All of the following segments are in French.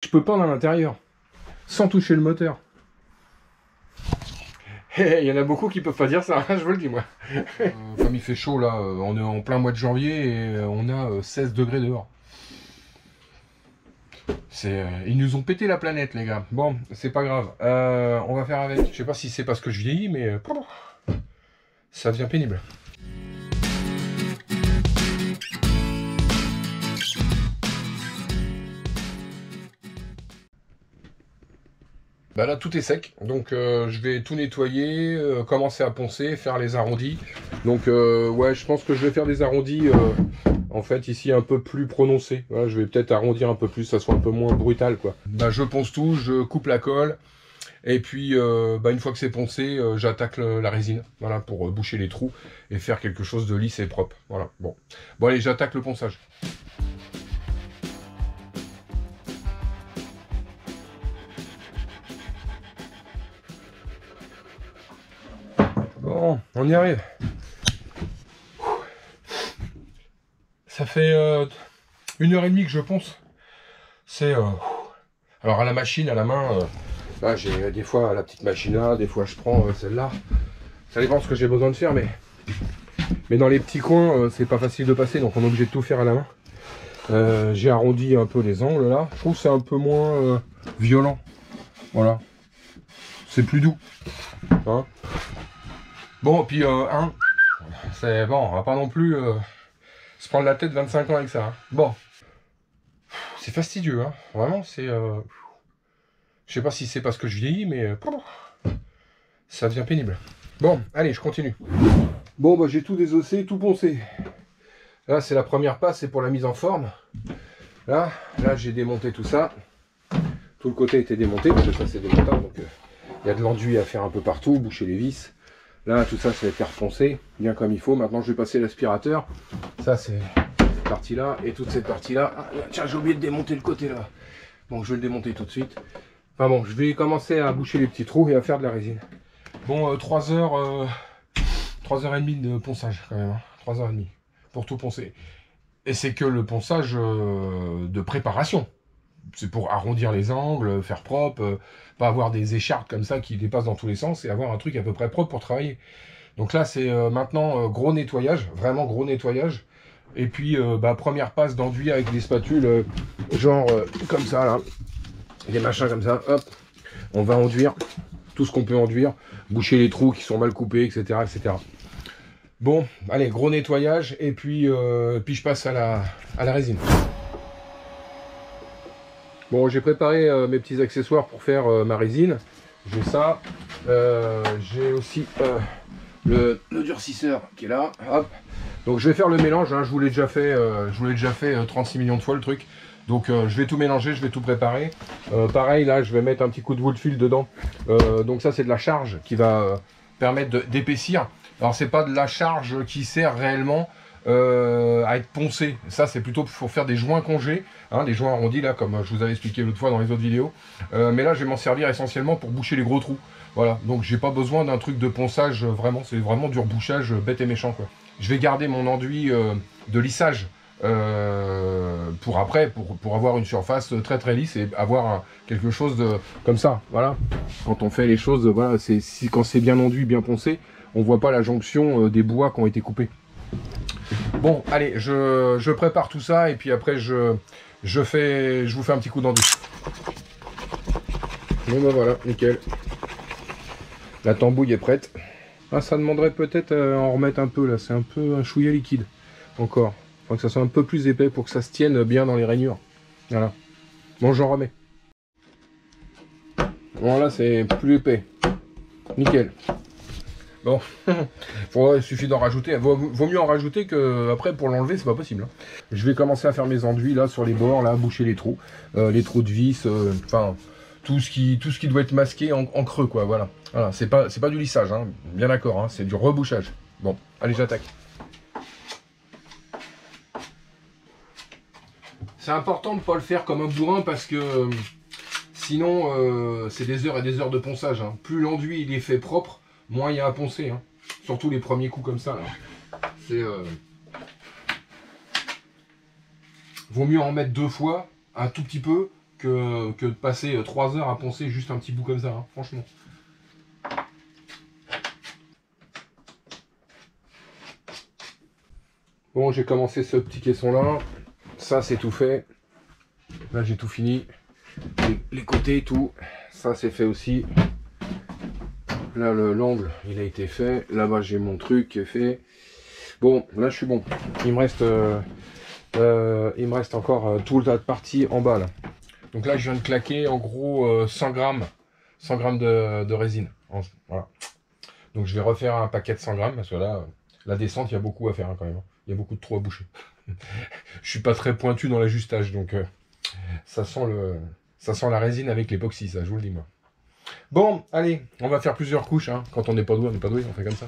je peux pendre à l'intérieur, sans toucher le moteur. Il y en a beaucoup qui peuvent pas dire ça, je vous le dis moi. Comme il fait chaud là, on est en plein mois de janvier et on a 16 degrés dehors. Ils nous ont pété la planète les gars. Bon, c'est pas grave. On va faire avec. Je sais pas si c'est parce que je vieillis, mais ça devient pénible. Bah là tout est sec, donc je vais tout nettoyer, commencer à poncer, faire les arrondis. Donc ouais, je pense que je vais faire des arrondis en fait ici un peu plus prononcés. Voilà, je vais peut-être arrondir un peu plus, ça soit un peu moins brutal quoi. Bah je ponce tout, je coupe la colle et puis bah, une fois que c'est poncé, j'attaque la résine, voilà, pour boucher les trous et faire quelque chose de lisse et propre. Voilà, bon allez, j'attaque le ponçage. Bon, on y arrive. Ça fait 1h30 que je ponce. C'est alors à la machine, à la main, là j'ai des fois la petite machine là, des fois je prends celle-là. Ça dépend de ce que j'ai besoin de faire, mais dans les petits coins, c'est pas facile de passer, donc on est obligé de tout faire à la main. J'ai arrondi un peu les angles là. Je trouve que c'est un peu moins violent. Voilà. C'est plus doux. Hein. Bon, puis c'est bon, on va pas non plus se prendre la tête 25 ans avec ça. Hein. Bon, c'est fastidieux, hein. Vraiment, c'est... Je sais pas si c'est parce que je vieillis, mais ça devient pénible. Bon, allez, je continue. Bon, bah j'ai tout désossé, tout poncé. Là, c'est la première passe, c'est pour la mise en forme. Là j'ai démonté tout ça. Tout le côté était démonté, parce que ça c'est démontable, donc il y a de l'enduit à faire un peu partout, boucher les vis. Là, tout ça, ça a été reponcé, bien comme il faut. Maintenant, je vais passer l'aspirateur. Ça, c'est cette partie-là. Et toute cette partie-là. Ah, tiens, j'ai oublié de démonter le côté là. Bon, je vais le démonter tout de suite. Enfin bon, je vais commencer à boucher les petits trous et à faire de la résine. Bon, 3h30 de ponçage, quand même. Hein. 3h30 pour tout poncer. Et c'est que le ponçage de préparation. C'est pour arrondir les angles, faire propre, pas avoir des écharpes comme ça qui dépassent dans tous les sens et avoir un truc à peu près propre pour travailler. Donc là, c'est maintenant gros nettoyage, vraiment gros nettoyage. Et puis, bah, première passe d'enduit avec des spatules, genre comme ça, là. Des machins comme ça, hop. On va enduire tout ce qu'on peut enduire, boucher les trous qui sont mal coupés, etc. etc. Bon, allez, gros nettoyage, et puis je passe à la résine. Bon, j'ai préparé mes petits accessoires pour faire ma résine. J'ai ça. J'ai aussi le durcisseur qui est là. Hop. Donc je vais faire le mélange. Hein. Je vous l'ai déjà fait 36 millions de fois le truc. Donc je vais tout mélanger, je vais tout préparer. Pareil, là, je vais mettre un petit coup de wood fil dedans. Donc ça, c'est de la charge qui va permettre d'épaissir. Alors, c'est pas de la charge qui sert réellement à être poncé. Ça, c'est plutôt pour faire des joints congés, hein, des joints arrondis, là, comme je vous avais expliqué l'autre fois dans les autres vidéos. Mais là, je vais m'en servir essentiellement pour boucher les gros trous. Voilà, donc j'ai pas besoin d'un truc de ponçage, vraiment, c'est vraiment du rebouchage bête et méchant, quoi. Je vais garder mon enduit de lissage pour après, pour avoir une surface très très lisse et avoir quelque chose de comme ça, voilà. Quand on fait les choses, voilà, quand c'est bien enduit, bien poncé, on voit pas la jonction des bois qui ont été coupés. Bon, allez, je prépare tout ça et puis après je vous fais un petit coup d'enduit. Bon ben voilà, nickel. La tambouille est prête. Ah, ça demanderait peut-être en remettre un peu là, c'est un peu un chouïa liquide encore. Il faut que ça soit un peu plus épais pour que ça se tienne bien dans les rainures. Voilà. Bon, j'en remets. Bon, là c'est plus épais. Nickel. Bon, il suffit d'en rajouter. Vaut mieux en rajouter que après pour l'enlever, c'est pas possible. Hein. Je vais commencer à faire mes enduits là sur les bords, là, boucher les trous de vis, enfin tout ce qui doit être masqué en creux, quoi. Voilà. Voilà, c'est pas du lissage, hein, bien d'accord. Hein, c'est du rebouchage. Bon, allez, j'attaque. C'est important de ne pas le faire comme un bourrin parce que sinon c'est des heures et des heures de ponçage. Hein. Plus l'enduit il est fait propre, moins il y a à poncer. Hein. Surtout les premiers coups comme ça. C'est vaut mieux en mettre 2 fois, un tout petit peu, que de passer 3 heures à poncer juste un petit bout comme ça, hein, franchement. Bon, j'ai commencé ce petit caisson là, ça c'est tout fait. Là j'ai tout fini, les côtés, tout, ça c'est fait aussi. Là l'angle il a été fait, là-bas j'ai mon truc qui est fait. Bon, là je suis bon, il me reste encore toute la partie en bas là. Donc là je viens de claquer en gros 100 grammes de résine. Voilà. Donc je vais refaire un paquet de 100 grammes parce que là, la descente il y a beaucoup à faire hein, quand même. Il y a beaucoup de trous à boucher. Je suis pas très pointu dans l'ajustage, donc ça sent la résine avec l'époxy, ça, je vous le dis moi. Bon, allez, on va faire plusieurs couches. Hein. Quand on n'est pas doué, on n'est pas doué, on fait comme ça.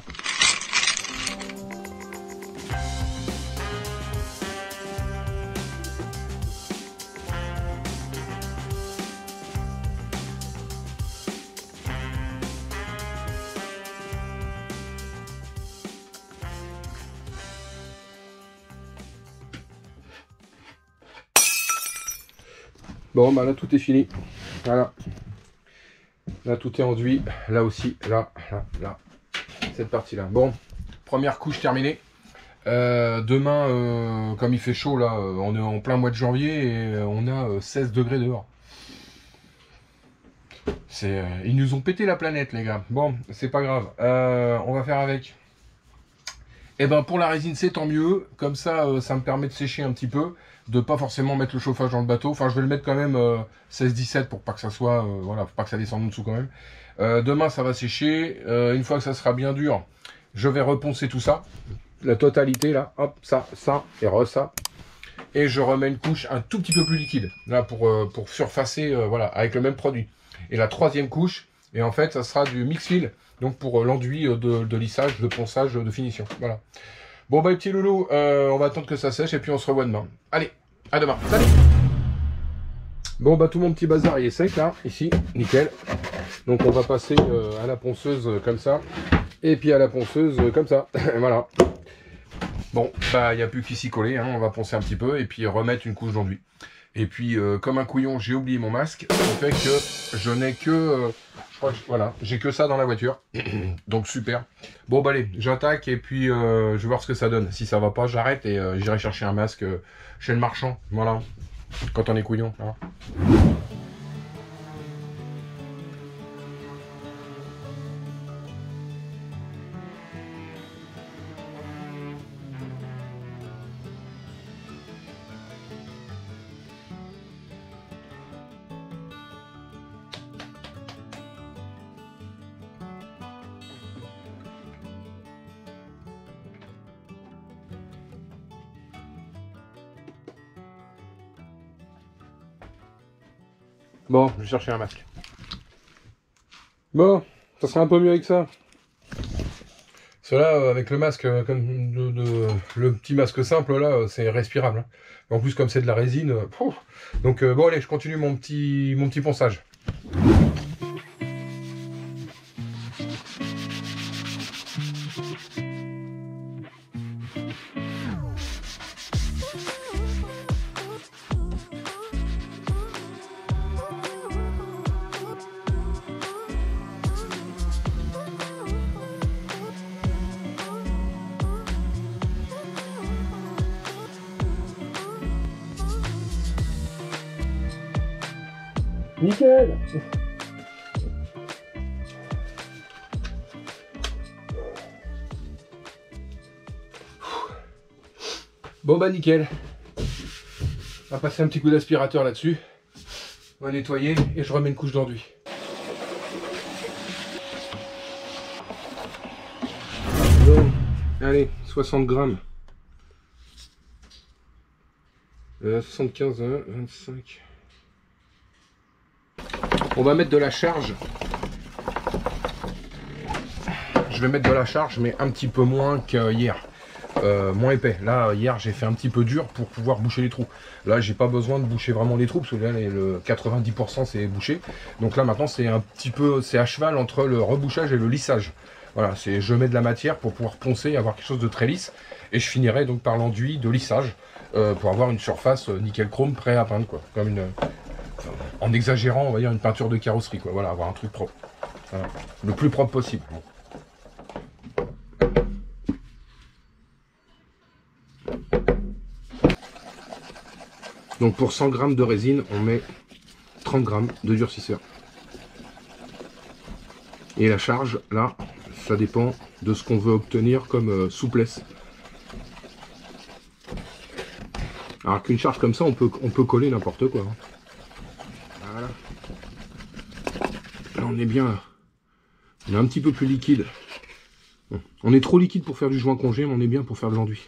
Bon, bah là tout est fini. Voilà. Là tout est enduit. Là aussi. Là. Cette partie-là. Bon, première couche terminée. Demain, comme il fait chaud là, on est en plein mois de janvier et on a 16 degrés dehors. Ils nous ont pété la planète, les gars. Bon, c'est pas grave. On va faire avec. Et ben pour la résine, c'est tant mieux. Comme ça, ça me permet de sécher un petit peu. De pas forcément mettre le chauffage dans le bateau. Enfin, je vais le mettre quand même 16-17 pour pas que ça soit... voilà, pour pas que ça descende en dessous quand même. Demain, ça va sécher. Une fois que ça sera bien dur, je vais reponcer tout ça. La totalité, là. Hop, ça, et ça. Et je remets une couche un tout petit peu plus liquide. Là, pour surfacer, voilà, avec le même produit. Et la troisième couche, et en fait, ça sera du mix fill. Donc pour l'enduit de lissage, de ponçage, de finition. Voilà. Bon bah les petits loulous, on va attendre que ça sèche et puis on se revoit demain. Allez, à demain. Salut. Bon bah tout mon petit bazar il est sec là, ici, nickel. Donc on va passer à la ponceuse comme ça. Et puis à la ponceuse comme ça. Voilà. Bon, bah il n'y a plus qu'à s'y coller, hein. On va poncer un petit peu et puis remettre une couche d'enduit. Et puis comme un couillon, j'ai oublié mon masque. Ce qui fait que je n'ai que... voilà, j'ai que ça dans la voiture. Donc super. Bon bah allez, j'attaque et puis je vais voir ce que ça donne. Si ça va pas, j'arrête et j'irai chercher un masque chez le marchand. Voilà. Quand on est couillon. Voilà. Bon, je vais chercher un masque. Bon, ça sera un peu mieux avec ça. Cela, avec le masque, comme le petit masque simple, là, c'est respirable. Hein. En plus, comme c'est de la résine... Donc, bon, allez, je continue mon petit ponçage. Nickel. Bon bah nickel. On va passer un petit coup d'aspirateur là-dessus. On va nettoyer et je remets une couche d'enduit. Bon, allez, 60 grammes. 75, 25... On va mettre de la charge. Je vais mettre de la charge, mais un petit peu moins qu'hier. Moins épais. Là, hier, j'ai fait un petit peu dur pour pouvoir boucher les trous. Là, j'ai pas besoin de boucher vraiment les trous, parce que là, le 90% c'est bouché. Donc là, maintenant, c'est un petit peu, c'est à cheval entre le rebouchage et le lissage. Voilà, je mets de la matière pour pouvoir poncer et avoir quelque chose de très lisse. Et je finirai donc par l'enduit de lissage pour avoir une surface nickel chrome prêt à peindre, quoi. en exagérant, on va dire une peinture de carrosserie, quoi. Voilà, avoir un truc propre. Voilà. Le plus propre possible. Donc pour 100 g de résine, on met 30 g de durcisseur. Et la charge, là, ça dépend de ce qu'on veut obtenir comme souplesse. Alors qu'une charge comme ça, on peut coller n'importe quoi. Voilà. Là, on est bien. On est un petit peu plus liquide. Bon, on est trop liquide pour faire du joint congé, mais on est bien pour faire de l'enduit.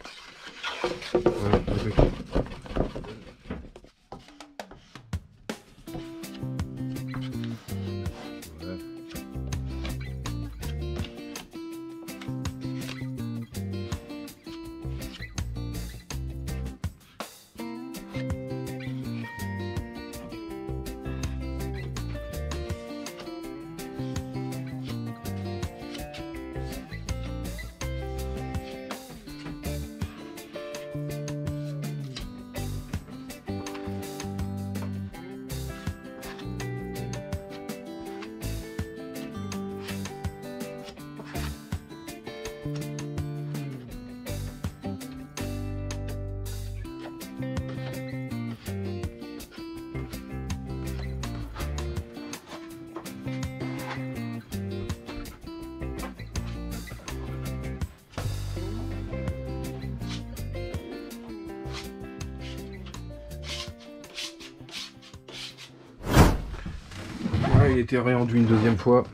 Voilà, il a été réenduit une deuxième fois.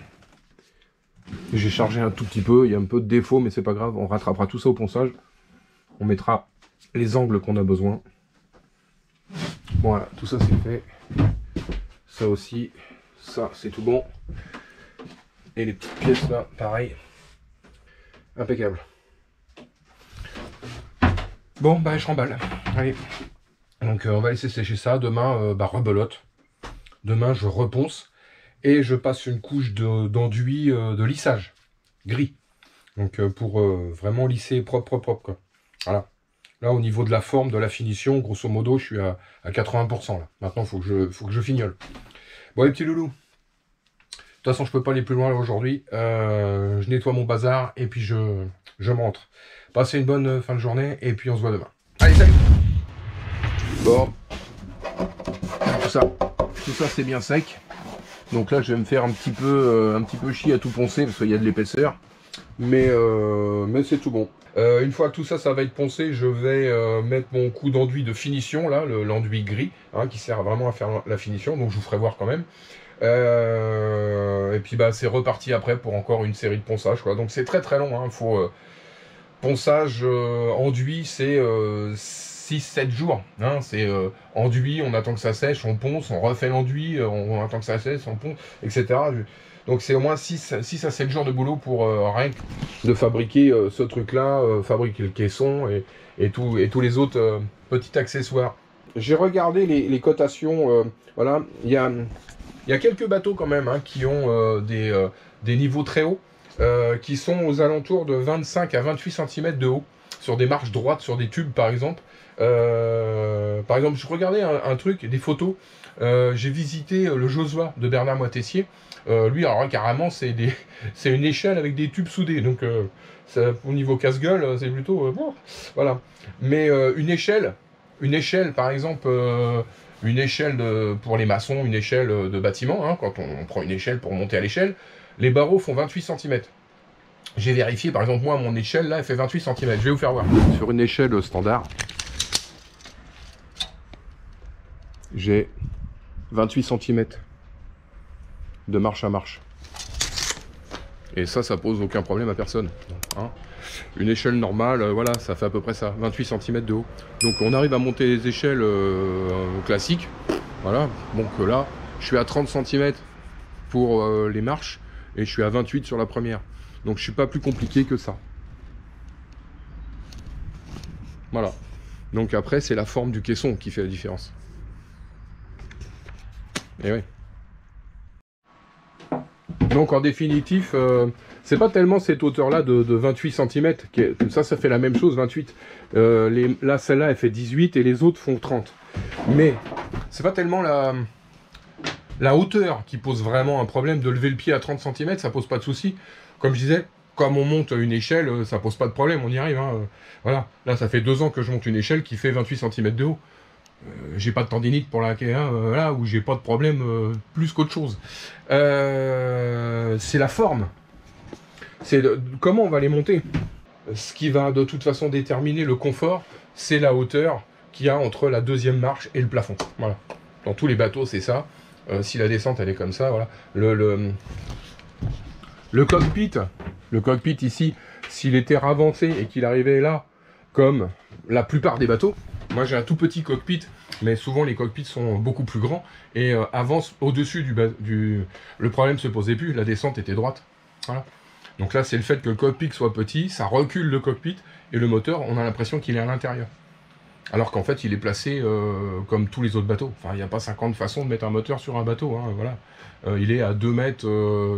J'ai chargé un tout petit peu, il y a un peu de défaut, mais c'est pas grave, on rattrapera tout ça au ponçage. On mettra les angles qu'on a besoin. Voilà, tout ça c'est fait. Ça aussi, ça c'est tout bon. Et les petites pièces là, pareil. Impeccable. Bon, bah je remballe. Allez. Donc on va laisser sécher ça. Demain, rebelote. Demain, je reponce. Et je passe une couche d'enduit de lissage gris. Donc pour vraiment lisser propre, quoi. Voilà. Là, au niveau de la forme, de la finition, grosso modo, je suis à 80% là. Maintenant, faut que je fignole. Bon, les petits loulous. De toute façon, je peux pas aller plus loin là aujourd'hui. Je nettoie mon bazar et puis je rentre. Passez une bonne fin de journée et puis on se voit demain. Allez, salut! Bon. Tout ça c'est bien sec. Donc là, je vais me faire un petit peu chier à tout poncer parce qu'il y a de l'épaisseur. Mais c'est tout bon. Une fois que tout ça, ça va être poncé, je vais mettre mon coup d'enduit de finition, là, l'enduit gris, hein, qui sert vraiment à faire la finition. Donc je vous ferai voir quand même. Et puis bah c'est reparti après pour encore une série de ponçages, quoi. Donc c'est très très long, hein. Faut ponçage enduit, c'est 6-7 jours, hein. C'est enduit, on attend que ça sèche, on ponce, on refait l'enduit, on attend que ça sèche, on ponce, etc. Donc c'est au moins 6 à 7 jours de boulot pour rien que de fabriquer ce truc là, fabriquer le caisson et tous les autres petits accessoires. J'ai regardé les cotations, voilà, il y a quelques bateaux quand même, hein, qui ont des niveaux très hauts, qui sont aux alentours de 25 à 28 cm de haut, sur des marches droites, sur des tubes par exemple. Par exemple, je regardais un truc, des photos, j'ai visité le Josua de Bernard Moitessier. Lui, alors carrément, c'est une échelle avec des tubes soudés, donc au niveau casse-gueule, c'est plutôt... bon, voilà. Mais une échelle, par exemple... une échelle pour les maçons, une échelle de bâtiment, hein, quand on prend une échelle pour monter à l'échelle, les barreaux font 28 cm. J'ai vérifié, par exemple, moi, mon échelle, là, elle fait 28 cm. Je vais vous faire voir. Sur une échelle standard, j'ai 28 cm de marche à marche. Et ça pose aucun problème à personne. Hein. Une échelle normale, voilà, ça fait à peu près ça, 28 cm de haut. Donc on arrive à monter les échelles classiques. Voilà, donc là, je suis à 30 cm pour les marches et je suis à 28 sur la première. Donc je suis pas plus compliqué que ça. Voilà. Donc après, c'est la forme du caisson qui fait la différence. Et oui. Donc en définitif, c'est pas tellement cette hauteur-là de 28 cm, ça fait la même chose, 28. Là, celle-là, elle fait 18 et les autres font 30. Mais c'est pas tellement la hauteur qui pose vraiment un problème. De lever le pied à 30 cm, ça pose pas de souci. Comme je disais, comme on monte une échelle, ça pose pas de problème, on y arrive. Hein. Voilà, là ça fait 2 ans que je monte une échelle qui fait 28 cm de haut. J'ai pas de tendinite pour la voilà, ou j'ai pas de problème plus qu'autre chose. C'est la forme. C'est comment on va les monter. Ce qui va de toute façon déterminer le confort, c'est la hauteur qu'il y a entre la deuxième marche et le plafond. Voilà. Dans tous les bateaux, c'est ça. Si la descente elle est comme ça, voilà. Le cockpit ici, s'il était ravancé et qu'il arrivait là, comme la plupart des bateaux, moi j'ai un tout petit cockpit, mais souvent les cockpits sont beaucoup plus grands et avancent au-dessus du... Le problème se posait plus, la descente était droite. Voilà. Donc là c'est le fait que le cockpit soit petit, ça recule le cockpit et le moteur, on a l'impression qu'il est à l'intérieur. Alors qu'en fait il est placé comme tous les autres bateaux. Enfin il n'y a pas 50 façons de mettre un moteur sur un bateau, hein, voilà. Il est à 2 mètres,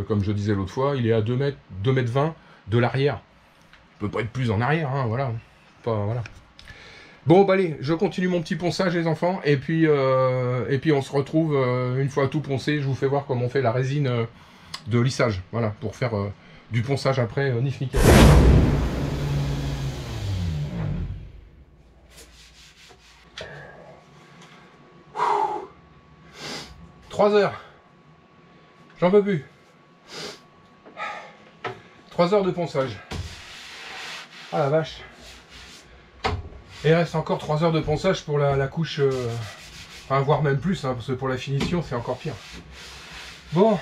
comme je disais l'autre fois, il est à 2 mètres 20 de l'arrière. Il peut pas être plus en arrière, hein, voilà. Pas, voilà. Bon, bah allez, je continue mon petit ponçage, les enfants, et puis on se retrouve une fois tout poncé. Je vous fais voir comment on fait la résine de lissage, voilà, pour faire du ponçage après nif nickel. 3 heures. J'en peux plus. 3 heures de ponçage. Ah la vache. Et il reste encore 3 heures de ponçage pour la couche, enfin voire même plus, hein, parce que pour la finition c'est encore pire. Bon,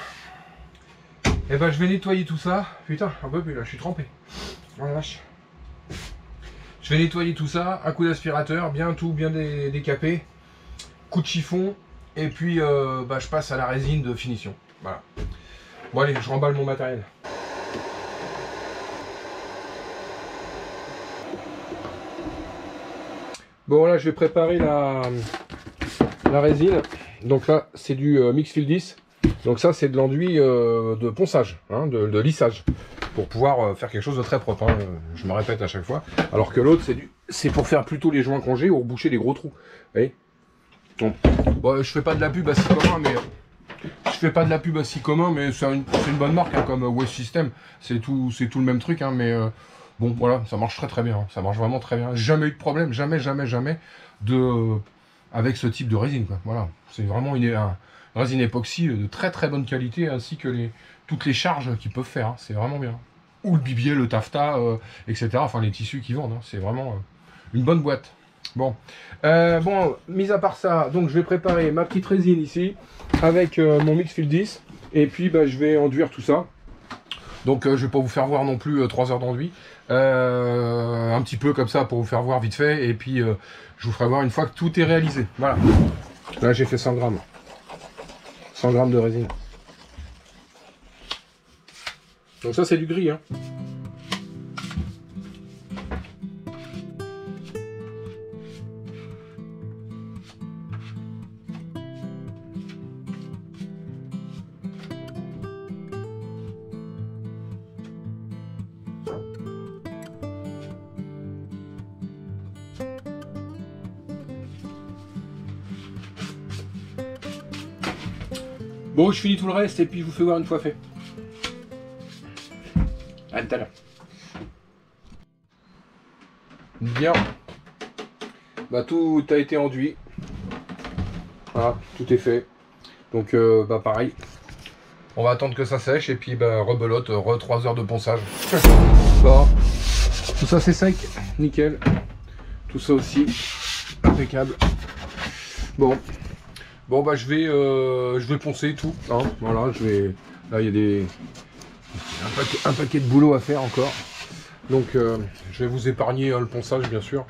et ben je vais nettoyer tout ça. Putain, un peu plus là, je suis trempé. Oh la vache. Je vais nettoyer tout ça, un coup d'aspirateur, bien tout, bien décapé, coup de chiffon, et puis bah, je passe à la résine de finition. Voilà. Bon allez, je remballe mon matériel. Bon là je vais préparer la résine. Donc là c'est du Mixfield 10. Donc ça c'est de l'enduit de ponçage, hein, de lissage. Pour pouvoir faire quelque chose de très propre. Hein. Je me répète à chaque fois. Alors que l'autre c'est pour faire plutôt les joints congés ou reboucher les gros trous. Vous voyez. Bon, je fais pas de la pub à Sycommun, mais c'est une bonne marque hein, comme West System. C'est tout le même truc, hein, mais bon voilà, ça marche très bien. Hein. Ça marche vraiment très bien. Jamais eu de problème, jamais avec ce type de résine. Quoi. Voilà, c'est vraiment une résine époxy de très bonne qualité, ainsi que toutes les charges qu'ils peuvent faire. Hein. C'est vraiment bien. Ou le bibier, le taffetas, etc. Enfin les tissus qu'ils vendent. Hein. C'est vraiment une bonne boîte. Bon, mis à part ça, donc je vais préparer ma petite résine ici avec mon Mixfield 10 et puis bah, je vais enduire tout ça. Donc je vais pas vous faire voir non plus 3 heures d'enduit, un petit peu comme ça pour vous faire voir vite fait et puis je vous ferai voir une fois que tout est réalisé. Voilà, là j'ai fait 100 grammes de résine. Donc ça c'est du gris, hein. Bon, je finis tout le reste et puis je vous fais voir une fois fait. À tout à l'heure. Bien. Bah tout a été enduit. Voilà, tout est fait. Donc bah pareil. On va attendre que ça sèche et puis bah rebelote, 3 heures de ponçage. Bon. Tout ça c'est sec, nickel. Tout ça aussi, impeccable. Bon. Bon bah je vais poncer tout. Hein. Voilà, là il y a un paquet de boulot à faire encore. Donc je vais vous épargner le ponçage bien sûr.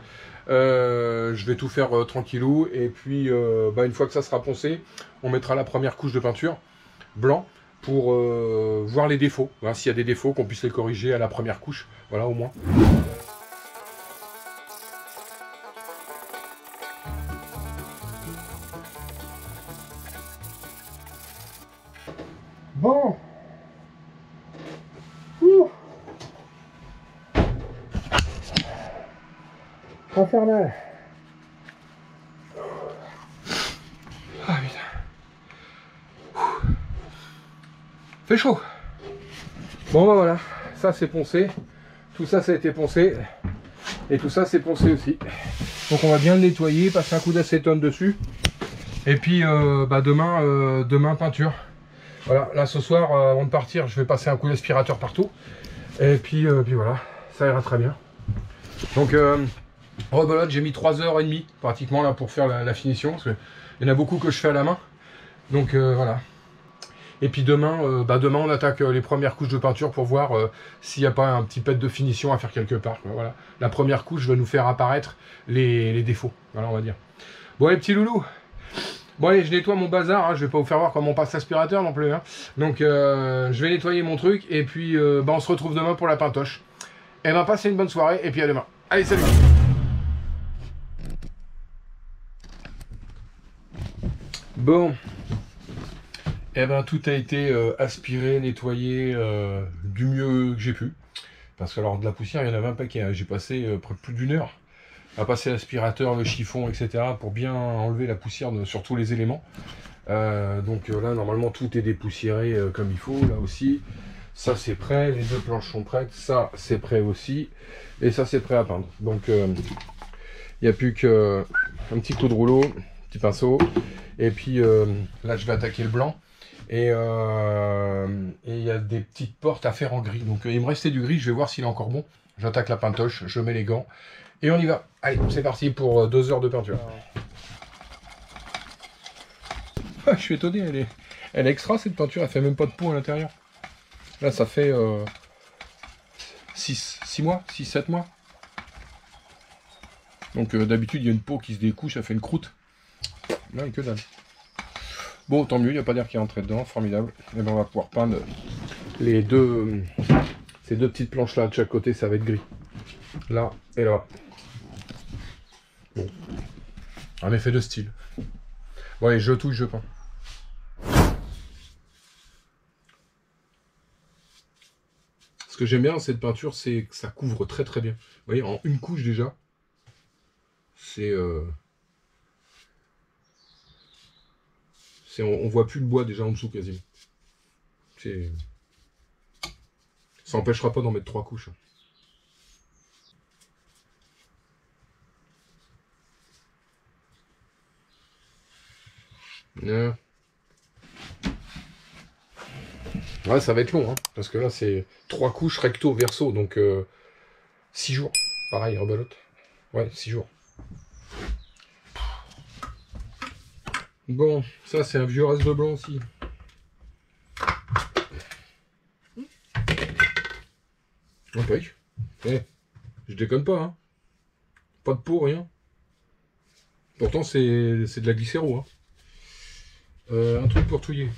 Je vais tout faire tranquillou. Et puis bah, une fois que ça sera poncé, on mettra la première couche de peinture blanc pour voir les défauts. Hein, s'il y a des défauts, qu'on puisse les corriger à la première couche. Voilà au moins. Bon. Ouh. Infernal. Ah putain. Fait chaud. Bon bah voilà, ça c'est poncé. Tout ça, ça a été poncé. Et tout ça, c'est poncé aussi. Donc on va bien le nettoyer, passer un coup d'acétone dessus. Et puis bah demain peinture. Voilà, là ce soir, avant de partir, je vais passer un coup d'aspirateur partout. Et puis voilà, ça ira très bien. Donc rebelote, j'ai mis 3h30 pratiquement là pour faire la finition. Parce qu'il y en a beaucoup que je fais à la main. Donc voilà. Et puis demain, demain on attaque les premières couches de peinture pour voir s'il n'y a pas un petit pet de finition à faire quelque part. Voilà. La première couche va nous faire apparaître les défauts, voilà, on va dire. Bon les petits loulous, bon allez, je nettoie mon bazar, hein. Je vais pas vous faire voir comment on passe l'aspirateur non plus. Hein. Donc je vais nettoyer mon truc et puis on se retrouve demain pour la pintoche. Et ben passez une bonne soirée et puis à demain. Allez, salut. Bon. Eh ben tout a été aspiré, nettoyé du mieux que j'ai pu. Parce que alors de la poussière, il y en avait un paquet. Hein. J'ai passé plus d'une heure à passer l'aspirateur, le chiffon, etc. pour bien enlever la poussière sur tous les éléments. Donc là, normalement, tout est dépoussiéré comme il faut. Là aussi, ça c'est prêt. Les deux planches sont prêtes. Ça c'est prêt aussi. Et ça c'est prêt à peindre. Donc il n'y a plus qu'un petit coup de rouleau, un petit pinceau. Et puis là, je vais attaquer le blanc. Et il y a des petites portes à faire en gris. Donc il me restait du gris, je vais voir s'il est encore bon. J'attaque la pintoche, je mets les gants. Et on y va. Allez, c'est parti pour 2 heures de peinture. Ah, je suis étonné, elle est extra cette peinture, elle fait même pas de peau à l'intérieur. Là ça fait 6 mois, 6-7 mois. Donc d'habitude il y a une peau qui se découche, ça fait une croûte. Là il n'y a que dalle. Bon, tant mieux, il n'y a pas d'air qui est entré dedans, formidable. Et ben on va pouvoir peindre ces deux petites planches là de chaque côté, ça va être gris. Là et là. Bon. Un effet de style. Bon allez, je touche, je peins. Ce que j'aime bien dans cette peinture, c'est que ça couvre très très bien. Vous voyez, en une couche déjà, c'est... on voit plus le bois déjà en dessous quasiment. Ça n'empêchera pas d'en mettre 3 couches. Ouais, ça va être long, hein, parce que là c'est 3 couches recto verso, donc 6 jours. Pareil, rebelote. Ouais, 6 jours. Bon, ça c'est un vieux reste de blanc aussi. Ok. Eh, je déconne pas, hein. Pas de peau, rien. Pourtant c'est de la glycéro, hein. Un truc pour touiller.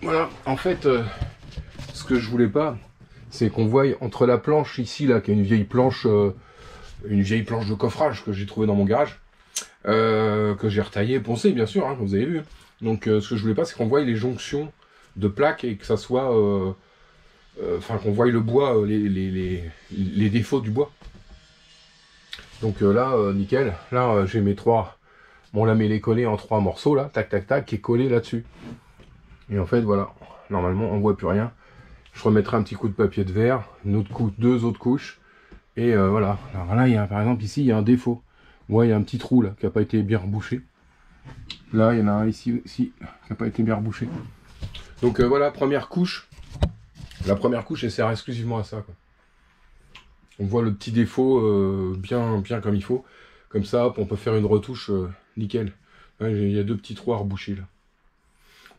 Voilà, en fait, ce que je voulais pas, c'est qu'on voie entre la planche ici, là, qui est une vieille planche de coffrage que j'ai trouvée dans mon garage, que j'ai retaillée et poncée, bien sûr, hein, comme vous avez vu. Donc, ce que je voulais pas, c'est qu'on voie les jonctions de plaques et que ça soit, enfin, qu'on voie le bois, les défauts du bois. Donc là, nickel. Là, j'ai mes 3, mon lamellé est collé en 3 morceaux, là, tac, tac, tac, qui est collé là-dessus. Et en fait, voilà, normalement, on voit plus rien. Je remettrai un petit coup de papier de verre, une autre couche, 2 autres couches, et voilà. Alors là, il y a, par exemple, ici, il y a un défaut. Ouais, il y a un petit trou, là, qui n'a pas été bien rebouché. Là, il y en a un ici, qui n'a pas été bien rebouché. Donc voilà, première couche. La première couche, elle sert exclusivement à ça, quoi. On voit le petit défaut bien comme il faut. Comme ça, hop, on peut faire une retouche nickel. Ouais, il y a 2 petits trous à reboucher là.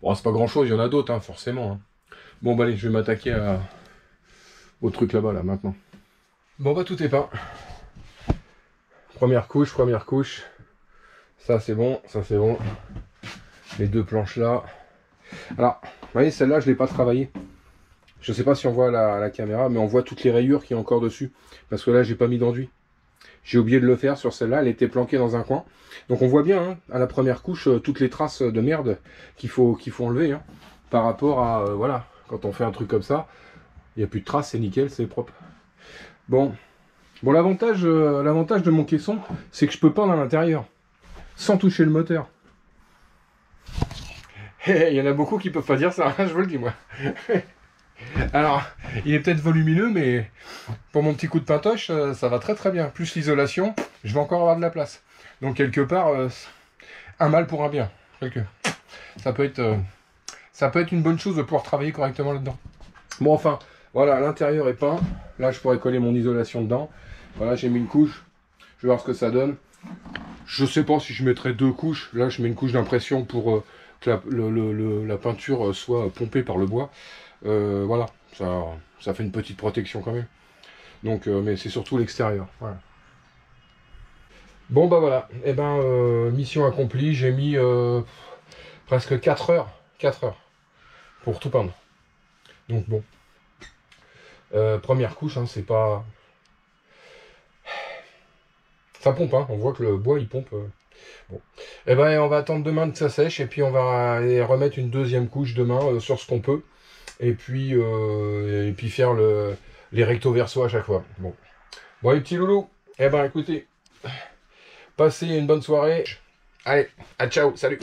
Bon, c'est pas grand chose, il y en a d'autres, hein, forcément. Hein. Bon, bah allez, je vais m'attaquer au truc là-bas, là, maintenant. Bon, bah tout est peint. Première couche. Ça, c'est bon, ça, c'est bon. Les 2 planches là. Alors, vous voyez, celle-là, je l'ai pas travaillée. Je sais pas si on voit à la caméra, mais on voit toutes les rayures qu'il y a encore dessus. Parce que là, j'ai pas mis d'enduit. J'ai oublié de le faire sur celle-là, elle était planquée dans un coin. Donc on voit bien, hein, à la première couche, toutes les traces de merde qu'il faut enlever. Hein, par rapport à, voilà, quand on fait un truc comme ça, il n'y a plus de traces, c'est nickel, c'est propre. Bon, l'avantage de mon caisson, c'est que je peux peindre à l'intérieur, sans toucher le moteur. Il y en a beaucoup qui peuvent pas dire ça, hein, je vous le dis moi. Alors, il est peut-être volumineux, mais pour mon petit coup de pintoche, ça va très très bien. Plus l'isolation, je vais encore avoir de la place. Donc quelque part, un mal pour un bien. Ça peut être une bonne chose de pouvoir travailler correctement là-dedans. Bon, enfin, voilà, l'intérieur est peint. Là, je pourrais coller mon isolation dedans. Voilà, j'ai mis une couche. Je vais voir ce que ça donne. Je sais pas si je mettrai 2 couches. Là, je mets une couche d'impression pour que la peinture soit pompée par le bois. Voilà, ça fait une petite protection quand même. Donc, mais c'est surtout l'extérieur. Voilà. Bon bah voilà, et mission accomplie, j'ai mis presque 4 heures pour tout peindre. Donc bon, première couche, hein, c'est pas... Ça pompe, hein, on voit que le bois il pompe. Bon. Et on va attendre demain que ça sèche et puis on va aller remettre une 2e couche demain sur ce qu'on peut. Et puis faire les recto verso à chaque fois. Bon les petits loulous, écoutez, passez une bonne soirée. Allez, à ciao, salut.